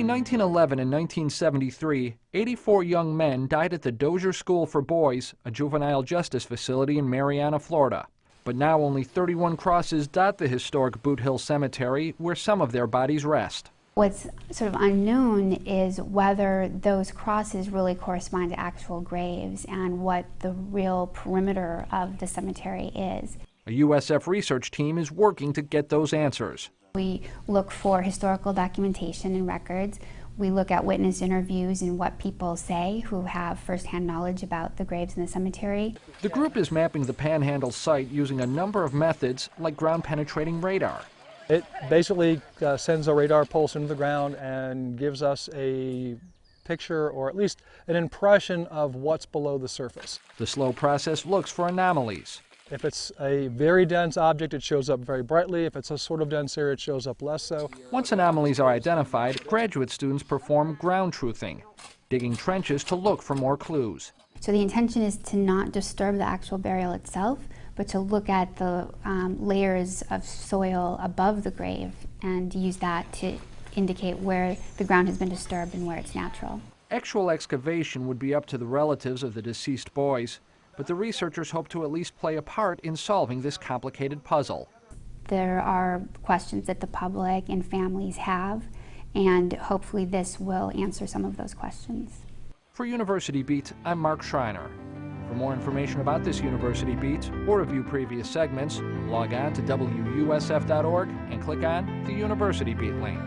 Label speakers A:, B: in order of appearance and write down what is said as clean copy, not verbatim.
A: 1911 and 1973, 84 young men died at the Dozier School for Boys, a juvenile justice facility in Marianna, Florida. But now only 31 crosses dot the historic Boot Hill Cemetery, where some of their bodies rest.
B: What's sort of unknown is whether those crosses really correspond to actual graves and what the real perimeter of the cemetery is.
A: A USF research team is working to get those answers.
B: We look for historical documentation and records. We look at witness interviews and what people say who have firsthand knowledge about the graves in the cemetery.
A: The group is mapping the Panhandle site using a number of methods like ground-penetrating radar.
C: It basically sends a radar pulse into the ground and gives us a picture, or at least an impression, of what's below the surface.
A: The slow process looks for anomalies.
C: If it's a very dense object, it shows up very brightly. If it's a sort of dense area, it shows up less so.
A: Once anomalies are identified, graduate students perform ground truthing, digging trenches to look for more clues.
B: So the intention is to not disturb the actual burial itself, but to look at the layers of soil above the grave and use that to indicate where the ground has been disturbed and where it's natural.
A: Actual excavation would be up to the relatives of the deceased boys, but the researchers hope to at least play a part in solving this complicated puzzle.
B: There are questions that the public and families have, and hopefully this will answer some of those questions.
A: For University Beat, I'm Mark Schreiner. For more information about this University Beat or to view previous segments, log on to WUSF.org and click on the University Beat link.